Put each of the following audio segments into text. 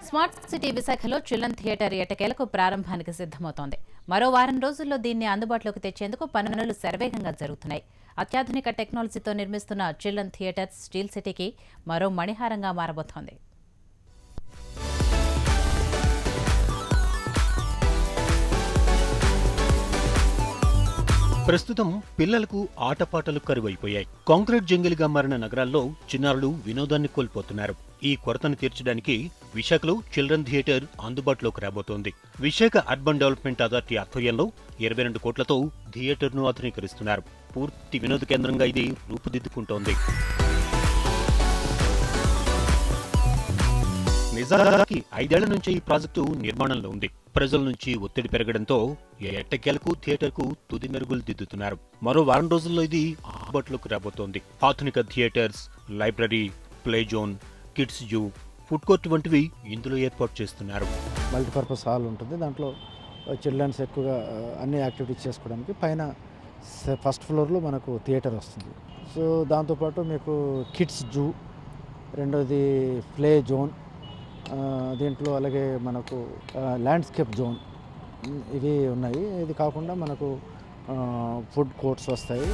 Smart city విశాఖలో children theatre ఎట్టకేలకు ప్రారంభానికి సిద్ధమవుతోంది. మరో వారం రోజుల్లో దీన్ని అందుబాటులోకి తెచ్చేందుకు పనులు శరవేగంగా జరుగుతున్నాయి. అత్యాధునిక టెక్నాలజీతో నిర్మిస్తున్న చిల్డ్రన్ థియేటర్ స్టీల్ సిటీకి మరో మణిహారంగా మారబోతోంది. ప్రస్తుతం పిల్లలకు ఆటపాటలు కరువైపోయాయి. కాంక్రీట్ జంగిల్గా మారిన నగరాల్లో చిన్నారులు వినోదాన్ని కోల్పోతున్నారు. ఈ కొరతను తీర్చడానికి విశాఖలో చిల్డ్రన్ థియేటర్ అందుబాటులోకి రాబోతోంది. విశాఖ అర్బన్ డెవలప్మెంట్ అథారిటీ ఆధ్వర్యంలో 22 కోట్లతో థియేటర్ను ఆధునీకరిస్తున్నారు. పూర్తి వినోద కేంద్రంగా ఇది రూపుదిద్దుకుంటోంది. నిజానికి 5 ఏళ్ల నుంచి ఈ ప్రాజెక్టు నిర్మాణంలో ఉంది. ప్రజల నుంచి ఒత్తిడి పెరగడంతో ఎట్టకేలకు థియేటర్కు తుది మెరుగులు దిద్దుతున్నారు. మరో వారం రోజుల్లో ఇది అందుబాటులోకి రాబోతోంది. ఆధునిక theatres, library, play zone, kids zoo, food court వంటివి ఇందులో ఏర్పాటు చేస్తున్నారు. మల్టీపర్పస్ హాల్ ఉంటుంది. దాంట్లో చిల్డ్రన్స్ ఎక్కువగా అన్ని యాక్టివిటీస్ చేసుకోవడానికి పైన ఫస్ట్ ఫ్లోర్లో మనకు థియేటర్ వస్తుంది. సో దాంతోపాటు మీకు కిడ్స్ జూ, రెండోది ప్లే జోన్, దీంట్లో అలాగే మనకు ల్యాండ్స్కేప్ జోన్ ఇవి ఉన్నాయి. ఇది కాకుండా మనకు ఫుడ్ కోర్ట్స్ వస్తాయి.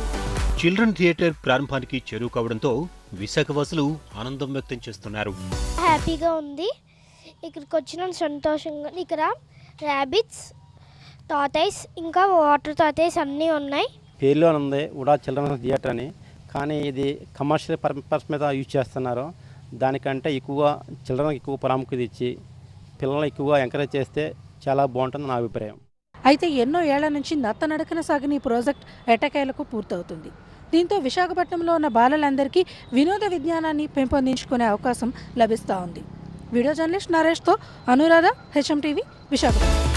చిల్డ్రన్ థియేటర్ ప్రారంభానికి చేరువ కావడంతో విశాఖవాసులు ఆనందం వ్యక్తం చేస్తున్నారు. హ్యాపీగా ఉంది. ఇక్కడికి వచ్చిన సంతోషంగా. ఇక్కడ ర్యాబిట్స్, టాటైస్, ఇంకా వాటర్ టాటైస్ అన్నీ ఉన్నాయి. పేరులో ఉంది ఉడా చిల్డ్రన్ థియేటర్ అని, కానీ ఇది కమర్షియల్ పర్పస్ మీద యూజ్ చేస్తున్నారు. దానికంటే ఎక్కువగా చిల్డ్రన్కి ఎక్కువ ప్రాముఖ్యత ఇచ్చి పిల్లలు ఎక్కువగా ఎంకరేజ్ చేస్తే చాలా బాగుంటుంది నా అభిప్రాయం. అయితే ఎన్నో ఏళ్ల నుంచి నత్తనడకన సాగిన ఈ ప్రాజెక్ట్ ఎట్టకేలకు పూర్తవుతుంది. దీంతో విశాఖపట్నంలో ఉన్న బాలలందరికీ వినోద విజ్ఞానాన్ని పెంపొందించుకునే అవకాశం లభిస్తూ ఉంది. వీడియో జర్నలిస్ట్ నరేష్తో అనురాధ, హెచ్ఎం టీవీ, విశాఖపట్నం.